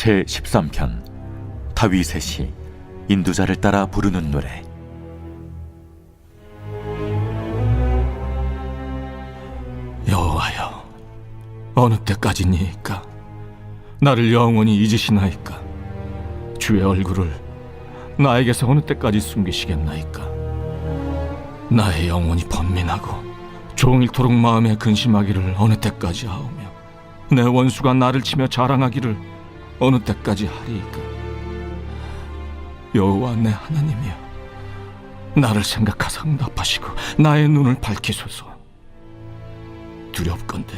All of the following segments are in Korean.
제13편 다윗의 시 인도자를 따라 부르는 노래. 여호와여, 어느 때까지니이까? 나를 영원히 잊으시나이까? 주의 얼굴을 나에게서 어느 때까지 숨기시겠나이까? 나의 영혼이 번민하고 종일토록 마음에 근심하기를 어느 때까지 하오며, 내 원수가 나를 치며 자랑하기를 어느 때까지 하리이까? 여호와 내 하나님이여, 나를 생각하사 응답하시고 나의 눈을 밝히소서. 두렵건대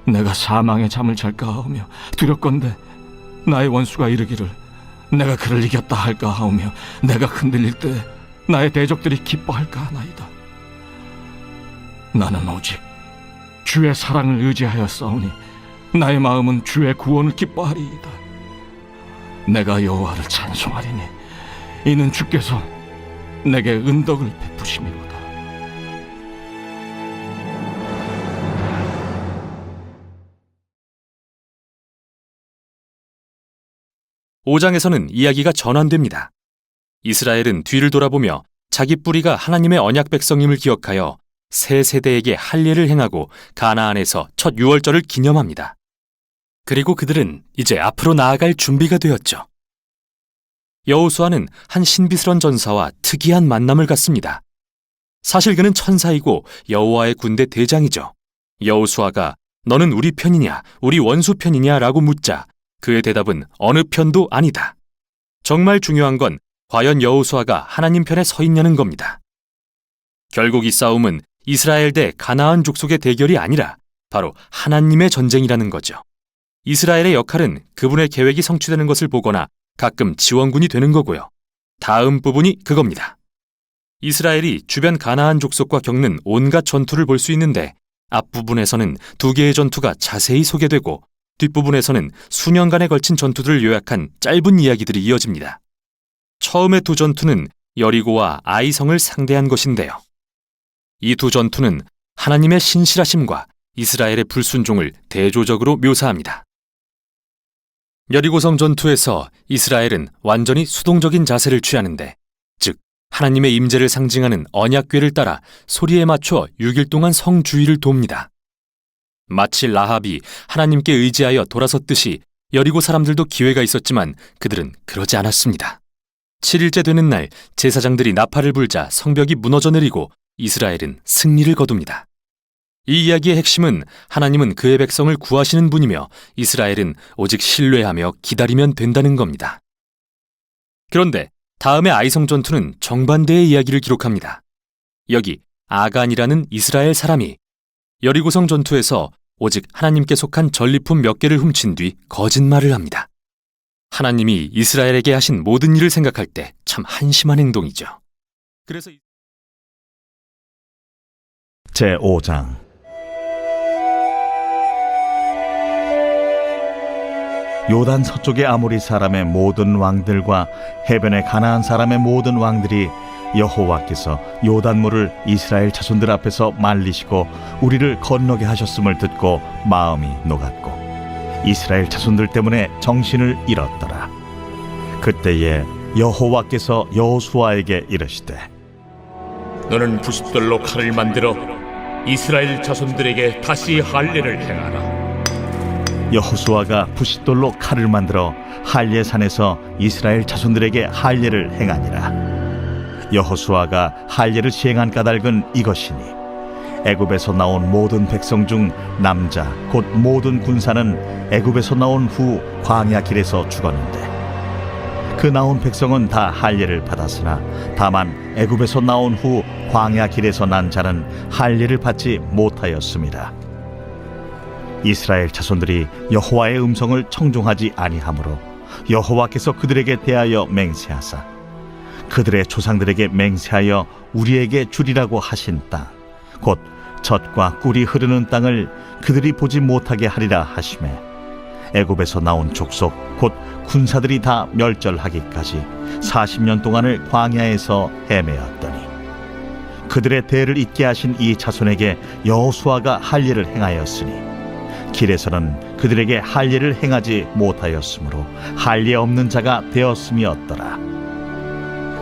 내가 사망의 잠을 잘까 하오며, 두렵건대 나의 원수가 이르기를 내가 그를 이겼다 할까 하오며, 내가 흔들릴 때 나의 대적들이 기뻐할까 하나이다. 나는 오직 주의 사랑을 의지하여 싸우니 나의 마음은 주의 구원을 기뻐하리이다. 내가 여호와를 찬송하리니 이는 주께서 내게 은덕을 베푸심이로다. 5장에서는 이야기가 전환됩니다. 이스라엘은 뒤를 돌아보며 자기 뿌리가 하나님의 언약 백성임을 기억하여 새 세대에게 할례를 행하고 가나안에서 첫 유월절을 기념합니다. 그리고 그들은 이제 앞으로 나아갈 준비가 되었죠. 여호수아는 한 신비스런 전사와 특이한 만남을 갖습니다. 사실 그는 천사이고 여호와의 군대 대장이죠. 여호수아가 너는 우리 편이냐 우리 원수 편이냐 라고 묻자 그의 대답은 어느 편도 아니다. 정말 중요한 건 과연 여호수아가 하나님 편에 서 있냐는 겁니다. 결국 이 싸움은 이스라엘 대 가나안 족속의 대결이 아니라 바로 하나님의 전쟁이라는 거죠. 이스라엘의 역할은 그분의 계획이 성취되는 것을 보거나 가끔 지원군이 되는 거고요. 다음 부분이 그겁니다. 이스라엘이 주변 가나안 족속과 겪는 온갖 전투를 볼 수 있는데 앞부분에서는 두 개의 전투가 자세히 소개되고 뒷부분에서는 수년간에 걸친 전투들을 요약한 짧은 이야기들이 이어집니다. 처음의 두 전투는 여리고와 아이성을 상대한 것인데요. 이 두 전투는 하나님의 신실하심과 이스라엘의 불순종을 대조적으로 묘사합니다. 여리고성 전투에서 이스라엘은 완전히 수동적인 자세를 취하는데, 즉 하나님의 임재를 상징하는 언약궤를 따라 소리에 맞춰 6일 동안 성 주위를 돕니다. 마치 라합이 하나님께 의지하여 돌아섰듯이 여리고 사람들도 기회가 있었지만 그들은 그러지 않았습니다. 7일째 되는 날 제사장들이 나팔을 불자 성벽이 무너져 내리고 이스라엘은 승리를 거둡니다. 이 이야기의 핵심은 하나님은 그의 백성을 구하시는 분이며 이스라엘은 오직 신뢰하며 기다리면 된다는 겁니다. 그런데 다음의 아이성 전투는 정반대의 이야기를 기록합니다. 여기 아간이라는 이스라엘 사람이 여리고성 전투에서 오직 하나님께 속한 전리품 몇 개를 훔친 뒤 거짓말을 합니다. 하나님이 이스라엘에게 하신 모든 일을 생각할 때 참 한심한 행동이죠. 그래서 제5장 요단 서쪽의 아모리 사람의 모든 왕들과 해변의 가나안 사람의 모든 왕들이 여호와께서 요단물을 이스라엘 자손들 앞에서 말리시고 우리를 건너게 하셨음을 듣고 마음이 녹았고 이스라엘 자손들 때문에 정신을 잃었더라. 그때에 여호와께서 여호수아에게 이르시되 너는 부싯돌로 칼을 만들어 이스라엘 자손들에게 다시 할례를 행하라. 여호수아가 부싯돌로 칼을 만들어 할례산에서 이스라엘 자손들에게 할례를 행하니라. 여호수아가 할례를 시행한 까닭은 이것이니 애굽에서 나온 모든 백성 중 남자 곧 모든 군사는 애굽에서 나온 후 광야 길에서 죽었는데 그 나온 백성은 다 할례를 받았으나 다만 애굽에서 나온 후 광야 길에서 난 자는 할례를 받지 못하였습니다. 이스라엘 자손들이 여호와의 음성을 청종하지 아니하므로 여호와께서 그들에게 대하여 맹세하사 그들의 조상들에게 맹세하여 우리에게 주리라고 하신 땅 곧 젖과 꿀이 흐르는 땅을 그들이 보지 못하게 하리라 하시매 애굽에서 나온 족속 곧 군사들이 다 멸절하기까지 40년 동안을 광야에서 헤매었더니 그들의 대를 잇게 하신 이 자손에게 여호수아가 할례를 행하였으니 길에서는 그들에게 할례를 행하지 못하였으므로 할례 없는 자가 되었음이었더라.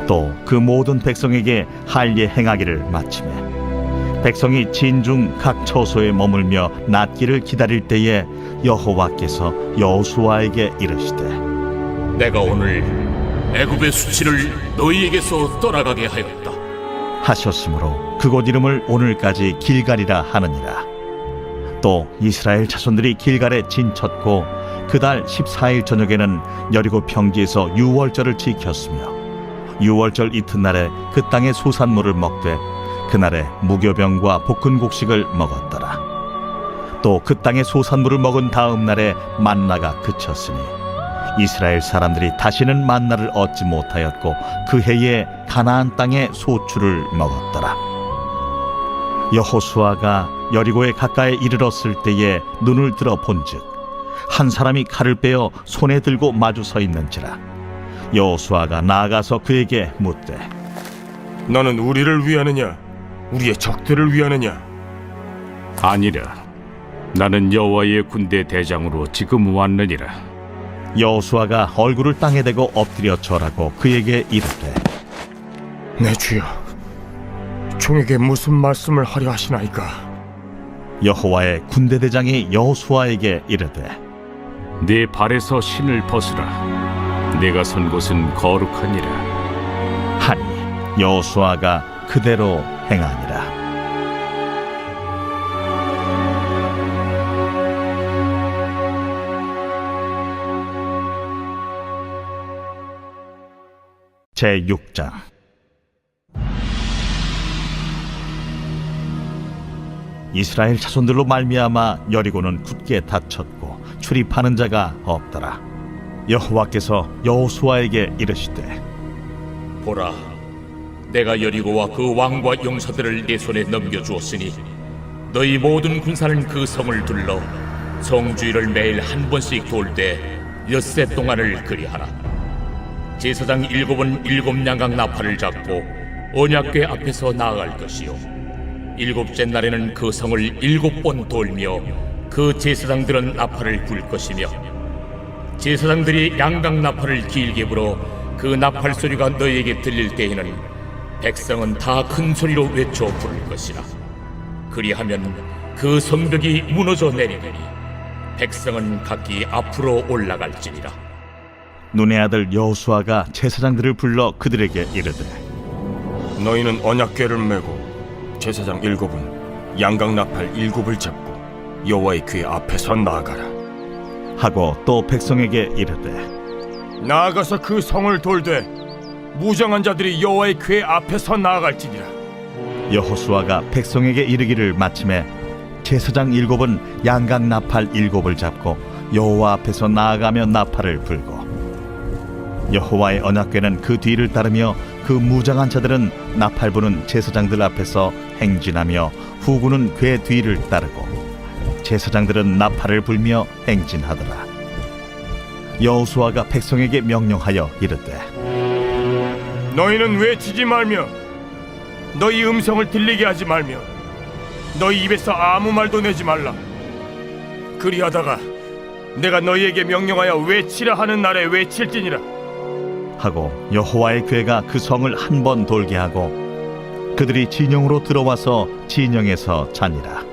또 그 모든 백성에게 할례 행하기를 마치매 백성이 진중 각 처소에 머물며 낫기를 기다릴 때에 여호와께서 여호수아에게 이르시되 내가 오늘 애굽의 수치를 너희에게서 떠나가게 하였다. 하셨으므로 그곳 이름을 오늘까지 길갈이라 하느니라. 또 이스라엘 자손들이 길갈에 진쳤고 그달 14일 저녁에는 여리고 평지에서 유월절을 지켰으며 유월절 이튿날에 그 땅의 소산물을 먹되 그날에 무교병과 볶은 곡식을 먹었더라. 또 그 땅의 소산물을 먹은 다음 날에 만나가 그쳤으니 이스라엘 사람들이 다시는 만나를 얻지 못하였고 그 해에 가나안 땅의 소출을 먹었더라. 여호수아가 여리고에 가까이 이르렀을 때에 눈을 들어 본즉 한 사람이 칼을 빼어 손에 들고 마주 서 있는지라. 여호수아가 나아가서 그에게 묻되 너는 우리를 위하느냐 우리의 적들을 위하느냐? 아니라 나는 여호와의 군대 대장으로 지금 왔느니라. 여호수아가 얼굴을 땅에 대고 엎드려 절하고 그에게 이르되 내 주여, 종에게 무슨 말씀을 하려 하시나이까? 여호와의 군대 대장이 여호수아에게 이르되 네 발에서 신을 벗으라. 내가 선 곳은 거룩하니라. 하니 여호수아가 그대로 행하니라. 제6장. 이스라엘 자손들로 말미암아 여리고는 굳게 닫혔고 출입하는 자가 없더라. 여호와께서 여호수아에게 이르시되 보라, 내가 여리고와 그 왕과 용사들을 내 손에 넘겨주었으니 너희 모든 군사는 그 성을 둘러 성 주위를 매일 한 번씩 돌 때 엿새 동안을 그리하라. 제사장 7은 7 양각 나팔을 잡고 언약궤 앞에서 나아갈 것이요 7째 날에는 그 성을 7번 돌며 그 제사장들은 나팔을 불 것이며 제사장들이 양각 나팔을 길게 불어 그 나팔 소리가 너희에게 들릴 때에는 백성은 다 큰 소리로 외쳐 부를 것이라. 그리하면 그 성벽이 무너져 내리리니 백성은 각기 앞으로 올라갈지니라. 눈의 아들 여호수아가 제사장들을 불러 그들에게 이르되 너희는 언약궤를 메고 제사장 7은 양각 나팔 7을 잡고 여호와의 궤 앞에서 나아가라. 하고 또 백성에게 이르되 나아가서 그 성을 돌되 무장한 자들이 여호와의 궤 앞에서 나아갈지니라. 여호수아가 백성에게 이르기를 마침에 제사장 7은 양각 나팔 7을 잡고 여호와 앞에서 나아가며 나팔을 불고 여호와의 언약궤는 그 뒤를 따르며 그 무장한 자들은 나팔 부는 제사장들 앞에서 행진하며 후군은 궤 뒤를 따르고 제사장들은 나팔을 불며 행진하더라. 여호수아가 백성에게 명령하여 이르되 너희는 외치지 말며 너희 음성을 들리게 하지 말며 너희 입에서 아무 말도 내지 말라. 그리하다가 내가 너희에게 명령하여 외치라 하는 날에 외칠지니라. 하고 여호와의 궤가 그 성을 한 번 돌게 하고 그들이 진영으로 들어와서 진영에서 자니라.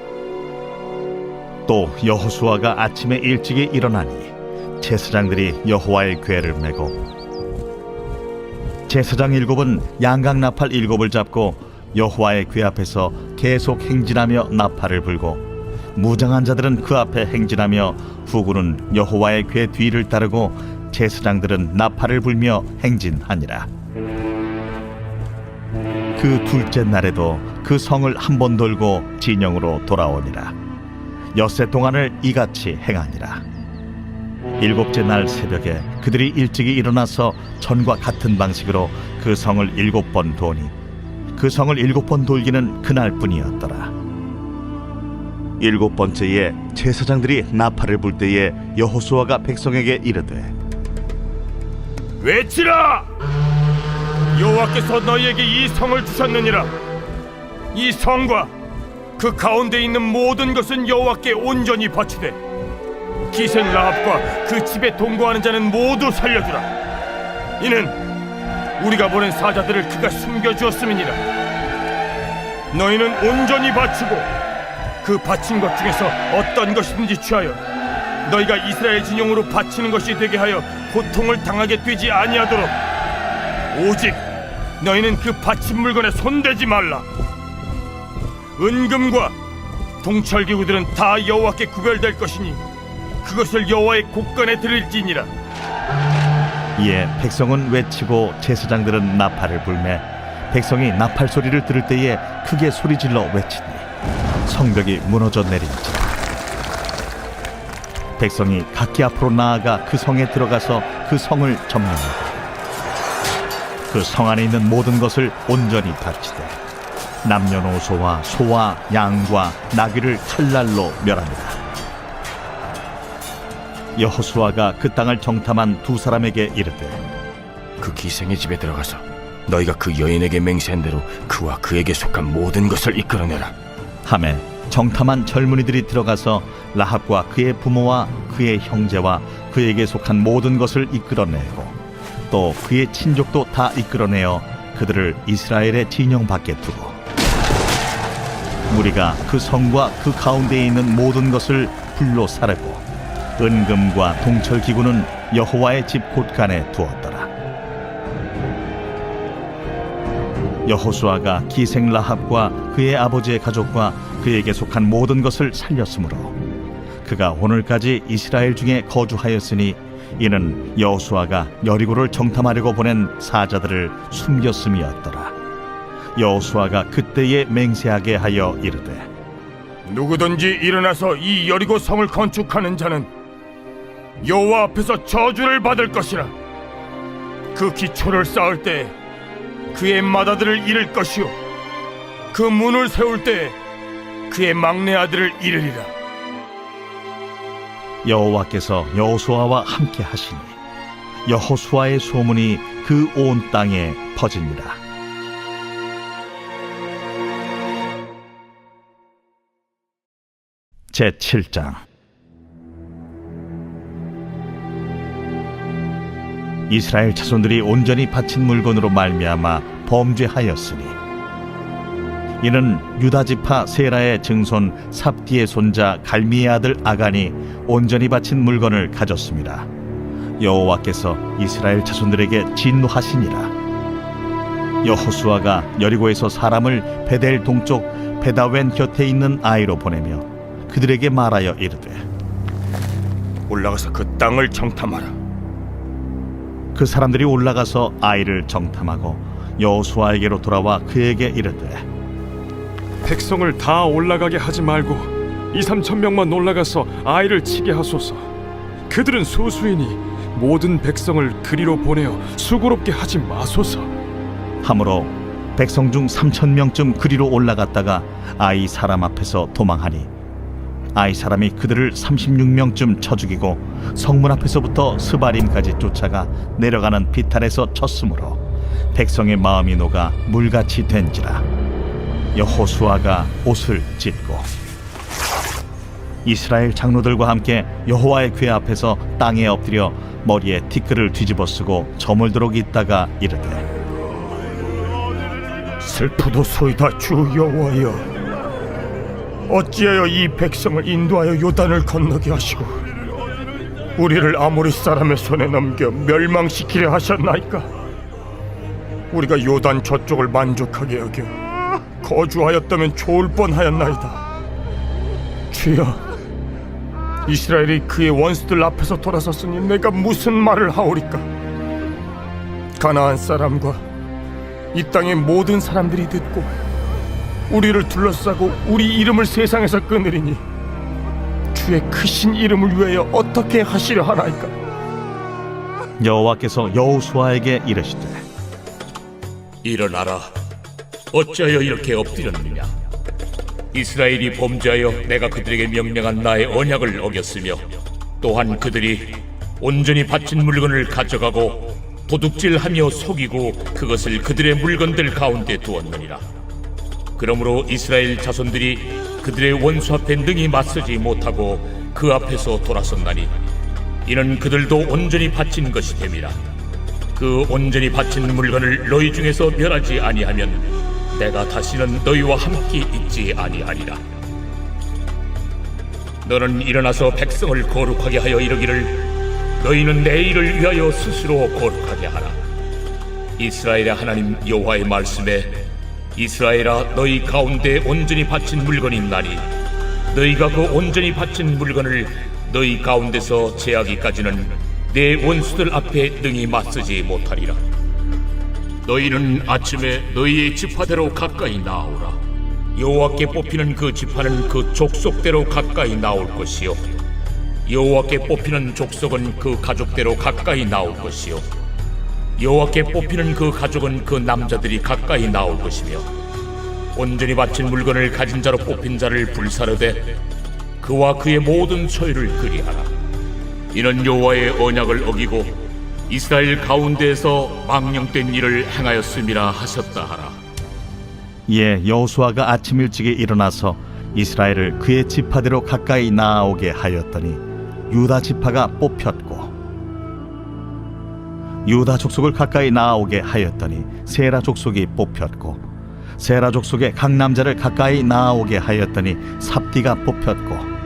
또 여호수아가 아침에 일찍이 일어나니 제사장들이 여호와의 궤를 메고 제사장 7은 양각 나팔 7을 잡고 여호와의 궤 앞에서 계속 행진하며 나팔을 불고 무장한 자들은 그 앞에 행진하며 후군은 여호와의 궤 뒤를 따르고 제사장들은 나팔을 불며 행진하니라. 그 둘째 날에도 그 성을 한 번 돌고 진영으로 돌아오니라. 엿새 동안을 이같이 행하니라. 7째 날 새벽에 그들이 일찍이 일어나서 전과 같은 방식으로 그 성을 7번 도니 그 성을 7번 돌기는 그날뿐이었더라. 7번째에 제사장들이 나팔을 불 때에 여호수아가 백성에게 이르되 외치라! 여호와께서 너희에게 이 성을 주셨느니라. 이 성과 그 가운데 있는 모든 것은 여호와께 온전히 바치되 기생 라합과 그 집에 동거하는 자는 모두 살려주라. 이는 우리가 보낸 사자들을 그가 숨겨주었음이니라. 너희는 온전히 바치고 그 바친 것 중에서 어떤 것이든지 취하여 너희가 이스라엘 진영으로 바치는 것이 되게 하여 고통을 당하게 되지 아니하도록 오직 너희는 그 바친 물건에 손대지 말라. 은금과 동철기구들은 다 여호와께 구별될 것이니 그것을 여호와의 곳간에 드릴지니라. 이에 백성은 외치고 제사장들은 나팔을 불매 백성이 나팔 소리를 들을 때에 크게 소리질러 외치니 성벽이 무너져 내린지라. 백성이 각기 앞으로 나아가 그 성에 들어가서 그 성을 점령하고 그 성 안에 있는 모든 것을 온전히 바치되 남녀노소와 소와 양과 나귀를 칼날로 멸합니다. 여호수아가 그 땅을 정탐한 두 사람에게 이르되 그 기생의 집에 들어가서 너희가 그 여인에게 맹세한 대로 그와 그에게 속한 모든 것을 이끌어내라. 하매 정탐한 젊은이들이 들어가서 라합과 그의 부모와 그의 형제와 그에게 속한 모든 것을 이끌어내고 또 그의 친족도 다 이끌어내어 그들을 이스라엘의 진영 밖에 두고 무리가 그 성과 그 가운데에 있는 모든 것을 불로 사르고 은금과 동철기구는 여호와의 집 곳간에 두었더라. 여호수아가 기생 라합과 그의 아버지의 가족과 그에게 속한 모든 것을 살렸으므로 그가 오늘까지 이스라엘 중에 거주하였으니 이는 여호수아가 여리고를 정탐하려고 보낸 사자들을 숨겼음이었더라. 여호수아가 그때에 맹세하게 하여 이르되 누구든지 일어나서 이 여리고 성을 건축하는 자는 여호와 앞에서 저주를 받을 것이라. 그 기초를 쌓을 때 그의 맏아들을 잃을 것이요 그 문을 세울 때 그의 막내 아들을 잃으리라. 여호와께서 여호수아와 함께 하시니 여호수아의 소문이 그 온 땅에 퍼지니라. 제7장. 이스라엘 자손들이 온전히 바친 물건으로 말미암아 범죄하였으니 이는 유다 지파 세라의 증손 삽디의 손자 갈미의 아들 아간이 온전히 바친 물건을 가졌습니다. 여호와께서 이스라엘 자손들에게 진노하시니라. 여호수아가 여리고에서 사람을 베델 동쪽 베다웬 곁에 있는 아이로 보내며 그들에게 말하여 이르되 올라가서 그 땅을 정탐하라. 그 사람들이 올라가서 아이를 정탐하고 여호수아에게로 돌아와 그에게 이르되 백성을 다 올라가게 하지 말고 2-3천 명만 올라가서 아이를 치게 하소서. 그들은 소수이니 모든 백성을 그리로 보내어 수고롭게 하지 마소서. 하므로 백성 중 3,000명쯤 그리로 올라갔다가 아이 사람 앞에서 도망하니 아이 사람이 그들을 36명쯤 쳐 죽이고 성문 앞에서부터 스바림까지 쫓아가 내려가는 비탈에서 쳤으므로 백성의 마음이 녹아 물같이 된지라. 여호수아가 옷을 찢고 이스라엘 장로들과 함께 여호와의 궤 앞에서 땅에 엎드려 머리에 티끌을 뒤집어 쓰고 저물도록 있다가 이르되 슬프도소이다 주 여호와여, 어찌하여 이 백성을 인도하여 요단을 건너게 하시고 우리를 아모리 사람의 손에 넘겨 멸망시키려 하셨나이까? 우리가 요단 저쪽을 만족하게 여겨 거주하였다면 좋을 뻔하였나이다. 주여, 이스라엘이 그의 원수들 앞에서 돌아섰으니 내가 무슨 말을 하오리까? 가나안 사람과 이 땅의 모든 사람들이 듣고 우리를 둘러싸고 우리 이름을 세상에서 끊으리니 주의 크신 이름을 위하여 어떻게 하시려 하나이까? 여호와께서 여호수아에게 이르시되 일어나라. 어찌하여 이렇게 엎드렸느냐? 이스라엘이 범죄하여 내가 그들에게 명령한 나의 언약을 어겼으며 또한 그들이 온전히 바친 물건을 가져가고 도둑질하며 속이고 그것을 그들의 물건들 가운데 두었느니라. 그러므로 이스라엘 자손들이 그들의 원수 앞에 능히 맞서지 못하고 그 앞에서 돌아섰나니 이는 그들도 온전히 바친 것이 됨이라. 그 온전히 바친 물건을 너희 중에서 멸하지 아니하면 내가 다시는 너희와 함께 있지 아니하리라. 너는 일어나서 백성을 거룩하게 하여 이르기를 너희는 내 일을 위하여 스스로 거룩하게 하라. 이스라엘의 하나님 여호와의 말씀에 이스라엘아 너희 가운데 온전히 바친 물건이 있나니 너희가 그 온전히 바친 물건을 너희 가운데서 제하기까지는 내 원수들 앞에 능히 맞서지 못하리라. 너희는 아침에 너희의 지파대로 가까이 나오라. 여호와께 뽑히는 그 지파는 그 족속대로 가까이 나올 것이요 여호와께 뽑히는 족속은 그 가족대로 가까이 나올 것이요 여호와께 뽑히는 그 가족은 그 남자들이 가까이 나올 것이며 온전히 바친 물건을 가진 자로 뽑힌 자를 불사르되 그와 그의 모든 소유를 그리하라. 이는 여호와의 언약을 어기고 이스라엘 가운데에서 망령된 일을 행하였음이라 하셨다 하라. 이에 여호수아가 아침 일찍에 일어나서 이스라엘을 그의 지파대로 가까이 나아오게 하였더니 유다 지파가 뽑혔고 유다 족속을 가까이 나아오게 하였더니 세라 족속이 뽑혔고 세라 족속의 각 남자를 가까이 나아오게 하였더니 삽디가 뽑혔고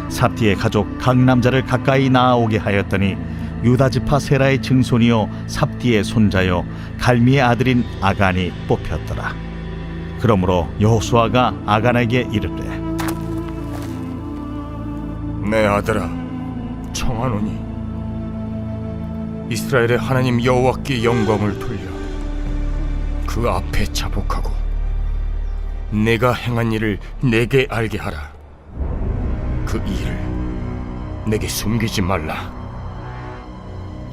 삽디의 가족 각 남자를 가까이 나아오게 하였더니 유다 지파 세라의 증손이요 삽디의 손자요 갈미의 아들인 아간이 뽑혔더라. 그러므로 여호수아가 아간에게 이르되 내 아들아, 청하노니 이스라엘의 하나님 여호와께 영광을 돌려 그 앞에 자복하고 내가 행한 일을 내게 알게 하라. 그 일을 내게 숨기지 말라.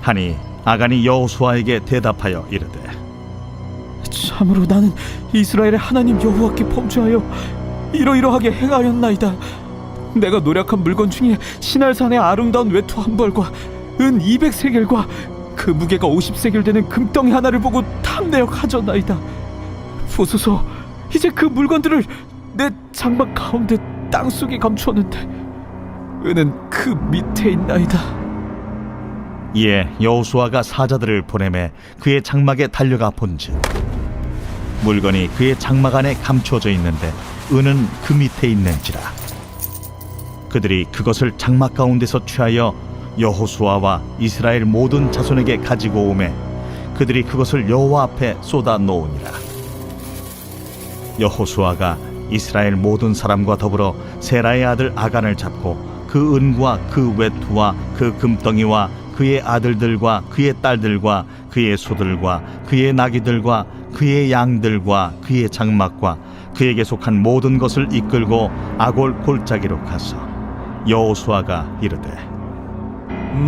하니 아간이 여호수아에게 대답하여 이르되 참으로 나는 이스라엘의 하나님 여호와께 범죄하여 이러이러하게 행하였나이다. 내가 노력한 물건 중에 시날산의 아름다운 외투 한 벌과 은 200세겔과 그 무게가 50세겔 되는 금덩이 하나를 보고 탐내어 가져나이다. 보소서, 이제 그 물건들을 내 장막 가운데 땅속에 감추었는데 은은 그 밑에 있나이다. 이에 여호수아가 사자들을 보내매 그의 장막에 달려가 본즉 물건이 그의 장막 안에 감추어져 있는데 은은 그 밑에 있는지라. 그들이 그것을 장막 가운데서 취하여 여호수아와 이스라엘 모든 자손에게 가지고 오매 그들이 그것을 여호와 앞에 쏟아 놓으니라. 여호수아가 이스라엘 모든 사람과 더불어 세라의 아들 아간을 잡고 그 은과 그 외투와 그 금덩이와 그의 아들들과 그의 딸들과 그의 소들과 그의 나귀들과 그의 양들과 그의 장막과 그에게 속한 모든 것을 이끌고 아골 골짜기로 가서 여호수아가 이르되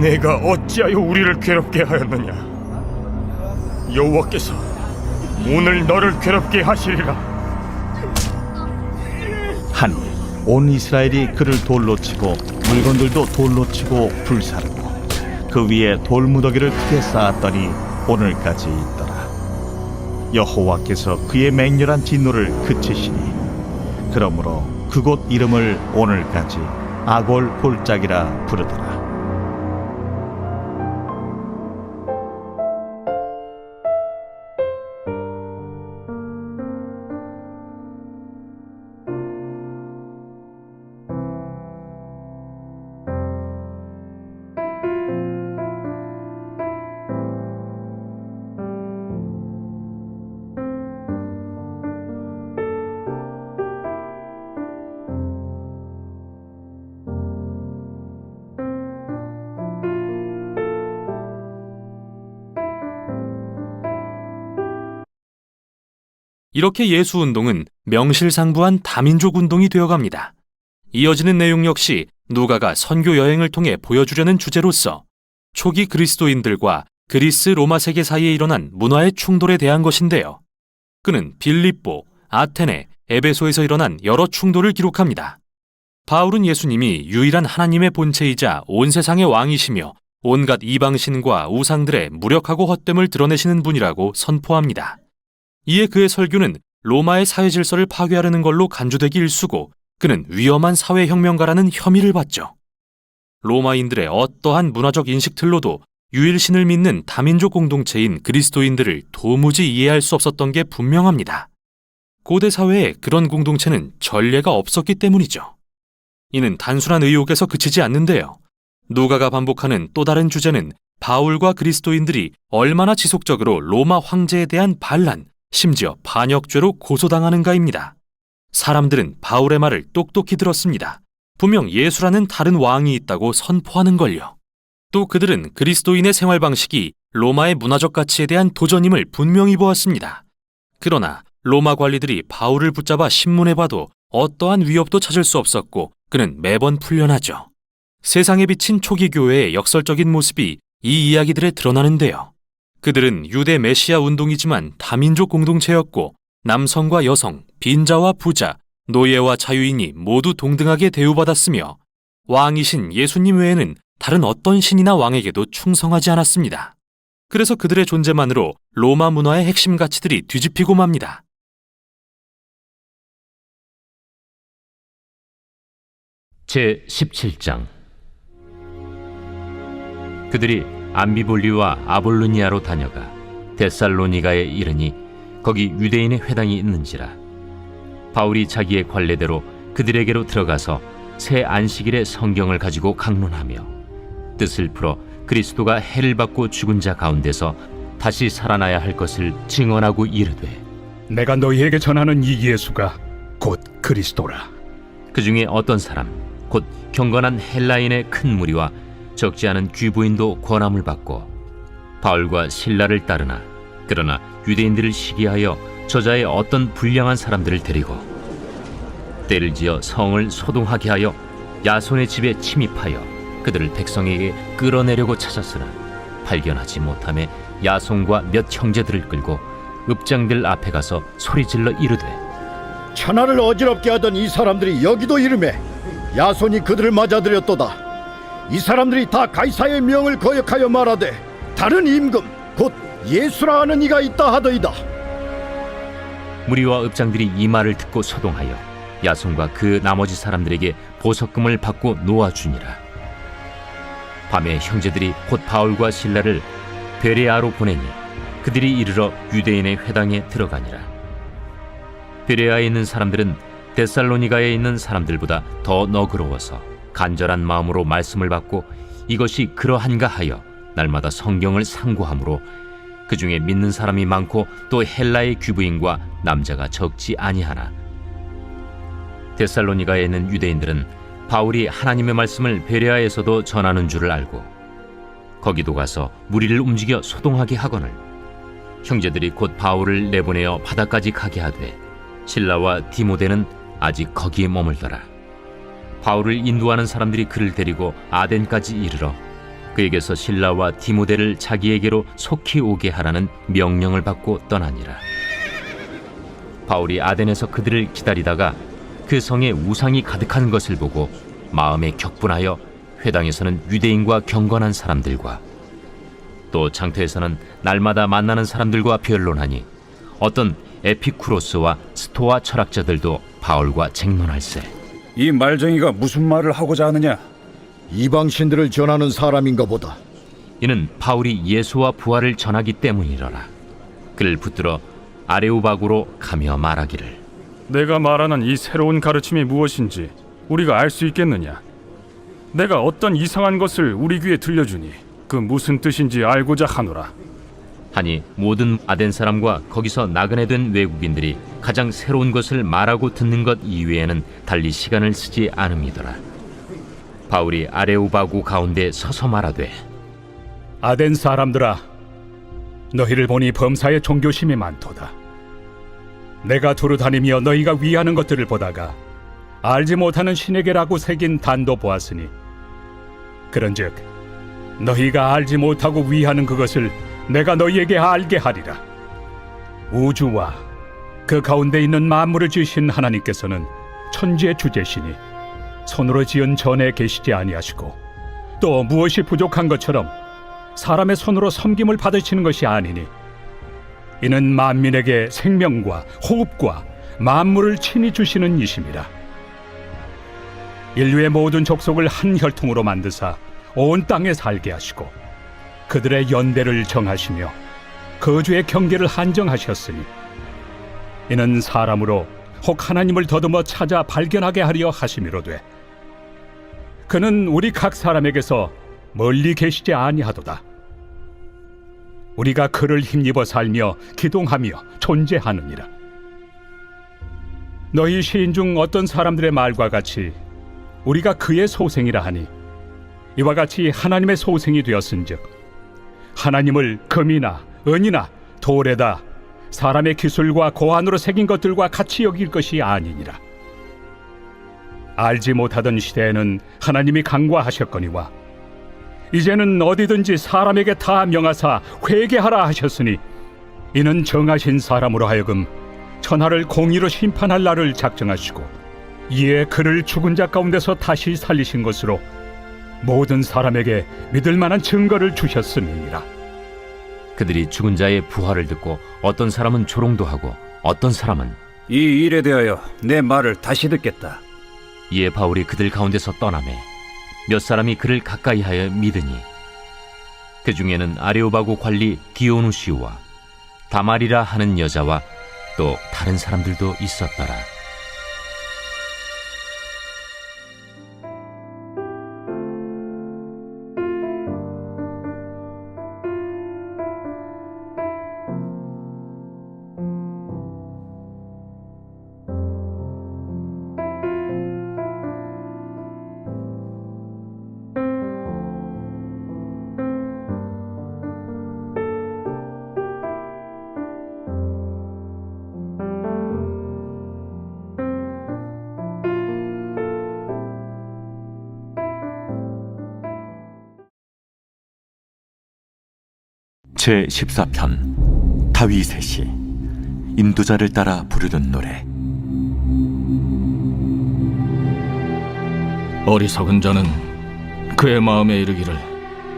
내가 어찌하여 우리를 괴롭게 하였느냐? 여호와께서 오늘 너를 괴롭게 하시리라. 하니 온 이스라엘이 그를 돌로 치고 물건들도 돌로 치고 불사르고 그 위에 돌무더기를 크게 쌓았더니 오늘까지 있더라. 여호와께서 그의 맹렬한 진노를 그치시니 그러므로 그곳 이름을 오늘까지 아골 골짜기라 부르더라. 이렇게 예수운동은 명실상부한 다민족 운동이 되어갑니다. 이어지는 내용 역시 누가가 선교 여행을 통해 보여주려는 주제로서 초기 그리스도인들과 그리스 로마 세계 사이에 일어난 문화의 충돌에 대한 것인데요. 그는 빌립보, 아테네, 에베소에서 일어난 여러 충돌을 기록합니다. 바울은 예수님이 유일한 하나님의 본체이자 온 세상의 왕이시며 온갖 이방신과 우상들의 무력하고 헛됨을 드러내시는 분이라고 선포합니다. 이에 그의 설교는 로마의 사회 질서를 파괴하려는 걸로 간주되기 일쑤고 그는 위험한 사회혁명가라는 혐의를 받죠. 로마인들의 어떠한 문화적 인식 틀로도 유일신을 믿는 다민족 공동체인 그리스도인들을 도무지 이해할 수 없었던 게 분명합니다. 고대 사회에 그런 공동체는 전례가 없었기 때문이죠. 이는 단순한 의혹에서 그치지 않는데요. 누가가 반복하는 또 다른 주제는 바울과 그리스도인들이 얼마나 지속적으로 로마 황제에 대한 반란, 심지어 반역죄로 고소당하는가입니다. 사람들은 바울의 말을 똑똑히 들었습니다. 분명 예수라는 다른 왕이 있다고 선포하는걸요. 또 그들은 그리스도인의 생활 방식이 로마의 문화적 가치에 대한 도전임을 분명히 보았습니다. 그러나 로마 관리들이 바울을 붙잡아 신문해봐도 어떠한 위협도 찾을 수 없었고 그는 매번 풀려나죠. 세상에 비친 초기 교회의 역설적인 모습이 이 이야기들에 드러나는데요. 그들은 유대 메시아 운동이지만 다민족 공동체였고 남성과 여성, 빈자와 부자, 노예와 자유인이 모두 동등하게 대우받았으며 왕이신 예수님 외에는 다른 어떤 신이나 왕에게도 충성하지 않았습니다. 그래서 그들의 존재만으로 로마 문화의 핵심 가치들이 뒤집히고 맙니다. 제17장 그들이 암비볼리와 아볼로니아로 다녀가 데살로니가에 이르니 거기 유대인의 회당이 있는지라. 바울이 자기의 관례대로 그들에게로 들어가서 새 안식일에 성경을 가지고 강론하며 뜻을 풀어 그리스도가 해를 받고 죽은 자 가운데서 다시 살아나야 할 것을 증언하고 이르되 내가 너희에게 전하는 이 예수가 곧 그리스도라. 그 중에 어떤 사람 곧 경건한 헬라인의 큰 무리와 적지 않은 귀부인도 권함을 받고 바울과 실라를 따르나 그러나 유대인들을 시기하여 저자의 어떤 불량한 사람들을 데리고 때를 지어 성을 소동하게 하여 야손의 집에 침입하여 그들을 백성에게 끌어내려고 찾았으나 발견하지 못하며 야손과 몇 형제들을 끌고 읍장들 앞에 가서 소리질러 이르되 천하를 어지럽게 하던 이 사람들이 여기도 이르매 야손이 그들을 맞아들였도다. 이 사람들이 다 가이사의 명을 거역하여 말하되 다른 임금 곧 예수라 하는 이가 있다 하더이다. 무리와 읍장들이 이 말을 듣고 소동하여 야손과 그 나머지 사람들에게 보석금을 받고 놓아주니라. 밤에 형제들이 곧 바울과 실라를 베레아로 보내니 그들이 이르러 유대인의 회당에 들어가니라. 베레아에 있는 사람들은 데살로니가에 있는 사람들보다 더 너그러워서 간절한 마음으로 말씀을 받고 이것이 그러한가 하여 날마다 성경을 상고하므로 그 중에 믿는 사람이 많고 또 헬라의 귀부인과 남자가 적지 아니하나 데살로니가에 있는 유대인들은 바울이 하나님의 말씀을 베레아에서도 전하는 줄을 알고 거기도 가서 무리를 움직여 소동하게 하거늘 형제들이 곧 바울을 내보내어 바다까지 가게 하되 실라와 디모데는 아직 거기에 머물더라. 바울을 인도하는 사람들이 그를 데리고 아덴까지 이르러 그에게서 실라와 디모데를 자기에게로 속히 오게 하라는 명령을 받고 떠나니라. 바울이 아덴에서 그들을 기다리다가 그 성에 우상이 가득한 것을 보고 마음에 격분하여 회당에서는 유대인과 경건한 사람들과 또 장터에서는 날마다 만나는 사람들과 변론하니 어떤 에피쿠로스와 스토아 철학자들도 바울과 쟁론할세. 이 말쟁이가 무슨 말을 하고자 하느냐? 이방신들을 전하는 사람인가 보다. 이는 바울이 예수와 부활을 전하기 때문이러라. 그를 붙들어 아레오바구로 가며 말하기를 내가 말하는 이 새로운 가르침이 무엇인지 우리가 알 수 있겠느냐? 내가 어떤 이상한 것을 우리 귀에 들려주니 그 무슨 뜻인지 알고자 하노라. 하니 모든 아덴 사람과 거기서 나그네 된 외국인들이 가장 새로운 것을 말하고 듣는 것 이외에는 달리 시간을 쓰지 않음이더라. 바울이 아레오바구 가운데 서서 말하되 아덴 사람들아, 너희를 보니 범사에 종교심이 많도다. 내가 두루 다니며 너희가 위하는 것들을 보다가 알지 못하는 신에게라고 새긴 단도 보았으니 그런즉 너희가 알지 못하고 위하는 그것을 내가 너희에게 알게 하리라. 우주와 그 가운데 있는 만물을 지으신 하나님께서는 천지의 주제시니 손으로 지은 전에 계시지 아니하시고 또 무엇이 부족한 것처럼 사람의 손으로 섬김을 받으시는 것이 아니니 이는 만민에게 생명과 호흡과 만물을 친히 주시는 이심이라. 인류의 모든 족속을 한 혈통으로 만드사 온 땅에 살게 하시고 그들의 연대를 정하시며 거주의 경계를 한정하셨으니 이는 사람으로 혹 하나님을 더듬어 찾아 발견하게 하려 하심이로되 그는 우리 각 사람에게서 멀리 계시지 아니하도다. 우리가 그를 힘입어 살며 기동하며 존재하느니라. 너희 시인 중 어떤 사람들의 말과 같이 우리가 그의 소생이라 하니 이와 같이 하나님의 소생이 되었은즉 하나님을 금이나 은이나 돌에다 사람의 기술과 고안으로 새긴 것들과 같이 여길 것이 아니니라. 알지 못하던 시대에는 하나님이 간과하셨거니와 이제는 어디든지 사람에게 다 명하사 회개하라 하셨으니 이는 정하신 사람으로 하여금 천하를 공의로 심판할 날을 작정하시고 이에 그를 죽은 자 가운데서 다시 살리신 것으로 모든 사람에게 믿을 만한 증거를 주셨음이니라. 그들이 죽은 자의 부활을 듣고 어떤 사람은 조롱도 하고 어떤 사람은 이 일에 대하여 내 말을 다시 듣겠다. 이에 바울이 그들 가운데서 떠나매 몇 사람이 그를 가까이하여 믿으니 그 중에는 아레오바고 관리 디오누시우와 다말이라 하는 여자와 또 다른 사람들도 있었더라. 제14편 다윗의 시 인도자를 따라 부르는 노래. 어리석은 자는 그의 마음에 이르기를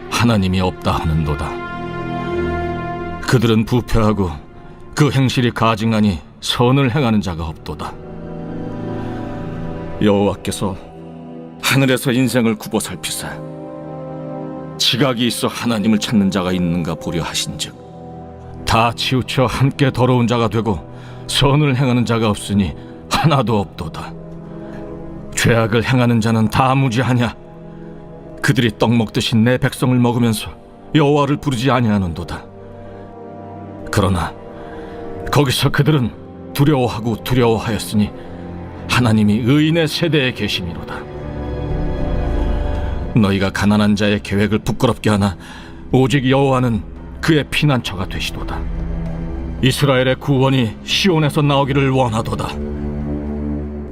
하나님이 없다 하는도다. 그들은 부패하고 그 행실이 가증하니 선을 행하는 자가 없도다. 여호와께서 하늘에서 인생을 굽어 살피사 지각이 있어 하나님을 찾는 자가 있는가 보려 하신즉 다 치우쳐 함께 더러운 자가 되고 선을 행하는 자가 없으니 하나도 없도다. 죄악을 행하는 자는 다 무지하냐? 그들이 떡 먹듯이 내 백성을 먹으면서 여호와를 부르지 아니하는도다. 그러나 거기서 그들은 두려워하고 두려워하였으니 하나님이 의인의 세대에 계심이로다. 너희가 가난한 자의 계획을 부끄럽게 하나 오직 여호와는 그의 피난처가 되시도다. 이스라엘의 구원이 시온에서 나오기를 원하도다.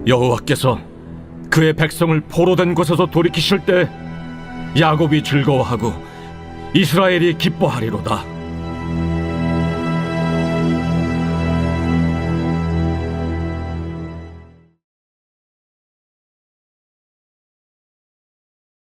여호와께서 그의 백성을 포로된 곳에서 돌이키실 때 야곱이 즐거워하고 이스라엘이 기뻐하리로다.